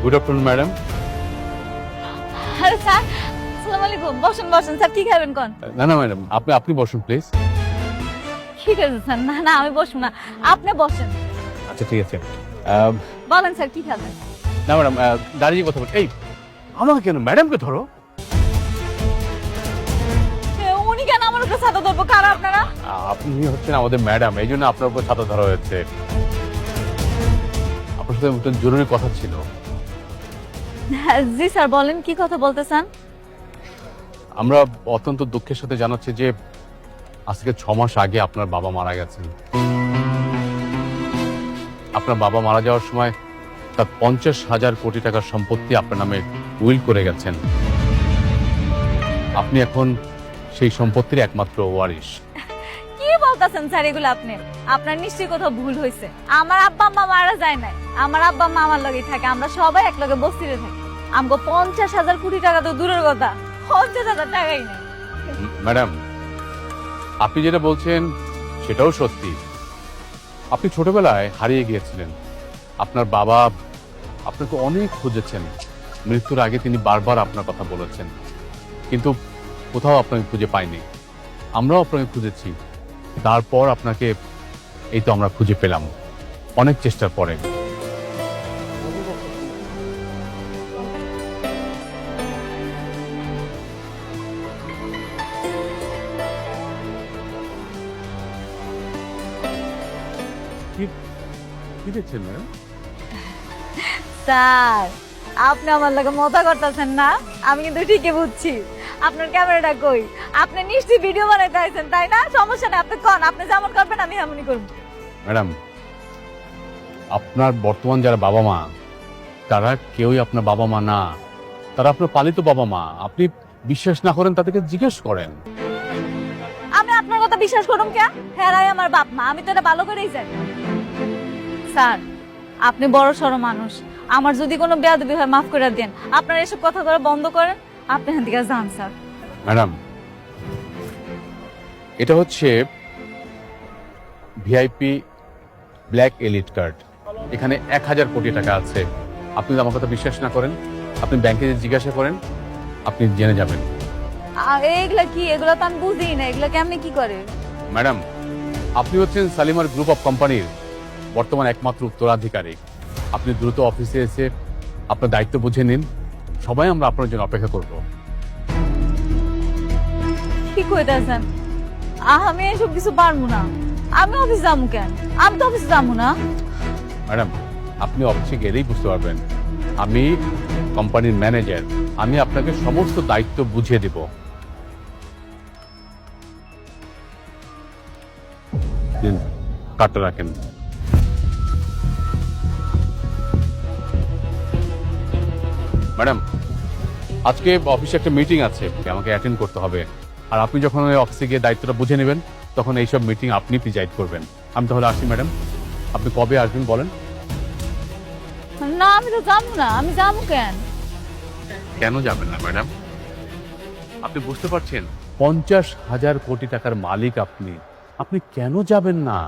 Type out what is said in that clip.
Good afternoon madam. আরে sir, আসসালামু আলাইকুম। বসুন বসুন স্যার, কি খাবেন কোন? না না ম্যাডাম, আপনি আপনি বসুন প্লিজ। ঠিক আছে স্যার, না না আমি বসবো না, আপনি বসেন। আচ্ছা ঠিক আছে। বলেন স্যার কি খাবেন? না ম্যাডাম, দাঁড়িয়ে কথা বল। এই আমাকে কেন, ম্যাডামকে ধরো। উনি কেন আমার উপরে ছাতা ধরবো? কারা আপনারা? আপনি হচ্ছেন আমাদের ম্যাডাম, এই জন্য আপনার উপর ছাতা ধরা হয়েছে। আপনার সাথে একটা জরুরি কথা ছিল। জি স্যার বলেন, কি কথা বলতে চান? আমরা অত্যন্ত দুঃখের সাথে জানাচ্ছি যে আজকে 6 মাস আগে আপনার বাবা মারা গেছেন। আপনার বাবা মারা যাওয়ার সময় তার 50,000 কোটি টাকার সম্পত্তি আপনার নামে উইল করে গেছেন। আপনি এখন সেই সম্পত্তির একমাত্র ওয়ারিশ। কি বলতেছেন স্যার এগুলো আপনি? আপনার নিশ্চয়ই কোথাও ভুল হয়েছে। আমার আব্বা আম্মা মারা যায় নাই, আমার আব্বা আম্মা আমার লগেই থাকে, আমরা সবাই এক লগে বস্তিতে থাকি। আমগো 50,000 কোটি টাকা তো দূরের কথা, 50,000 টাকাই নেই। ম্যাডাম, আপনি যেটা বলছেন সেটাও সত্যি। আপনি ছোটবেলায় হারিয়ে গিয়েছিলেন। আপনার বাবা আপনাকে অনেক খুঁজেছেন। মৃত্যুর আগে তিনি বারবার আপনার কথা বলেছেন, কিন্তু কোথাও আপনাকে খুঁজে পাইনি। আমরাও আপনাকে খুঁজেছি, তারপর আপনাকে এই তো আমরা খুঁজে পেলাম অনেক চেষ্টার পরে। কি দেখছেন ম্যাডাম? স্যার আপনি আমার লাগে মজা করতেছেন না? আমি কিন্তু ঠিকই বুঝছি। আপনার ক্যামেরাটা কই? আপনি নিশ্চয়ই ভিডিও বানাইতে আইছেন তাই না? সমস্যা নেই, আপনি কোন, আপনি যেমন করবেন আমি এমনই করব। ম্যাডাম, আপনার বর্তমান যারা বাবা মা, তারা কেউই আপনার বাবা মা না, তারা আপনার পালিত বাবা মা। আপনি বিশ্বাস না করেন তাদেরকে জিজ্ঞেস করেন। আমি আপনার কথা বিশ্বাস করুম কে? হেরাই আমার বাপ মা, আমি তো এটা ভালো করেই জানি। স্যার আপনি বড় সড়ো মানুষ, আমার যদি কোনো বেয়াদবি হয় মাফ করে দেন। আপনারা এসব কথা বলা বন্ধ করেন, আপনি এখান থেকে যান স্যার। ম্যাডাম, এটা হচ্ছে ভিআইপি ব্ল্যাক এলিট কার্ড। এখানে 1,000 কোটি টাকা আছে। আপনি যদি আমার কথা বিশ্বাস না করেন, আপনি ব্যাংকে জিজ্ঞাসা করেন, আপনি জেনে যাবেন। এগুলা কি? এগুলা তো আমি বুঝি না, এগুলা কেমনি কি করে? ম্যাডাম, আপনি হচ্ছেন সালিমার গ্রুপ অফ কোম্পানির বর্তমান একমাত্র উত্তরাধিকারী। আপনি দ্রুত অফিসে এসে আপনার দায়িত্ব বুঝে নিন। সবাই আমরা আপনার জন্য অপেক্ষা করব। কি কইতাছেন? আমি এসব কিছু পারবো না। আমি অফিস যাবো কেন? আমি তো অফিস যাবো না। ম্যাডাম, আপনি অফিসে গেলেই বুঝতে পারবেন। আমি কোম্পানির ম্যানেজার, আমি আপনাকে সমস্ত দায়িত্ব বুঝিয়ে দেব। দিন, কার্ডটা রাখেন। ম্যাডাম, আজকে অফিসে একটা মিটিং আছে, আমাকে অ্যাটেন্ড করতে হবে। আর আপনি যখন ওই অফিসে গিয়ে দায়িত্বটা বুঝে নেবেন, তখন এইসব মিটিং আপনি প্রিজাইড করবেন। আমি তাহলে আসি ম্যাডাম। আপনি কবে আসবেন বলেন? না আমি তো যাবো না। আমি যাবো কেন? কেন যাবেন না ম্যাডাম? আপনি বুঝতে পারছেন 50,000 কোটি টাকার মালিক আপনি, আপনি কেন যাবেন না?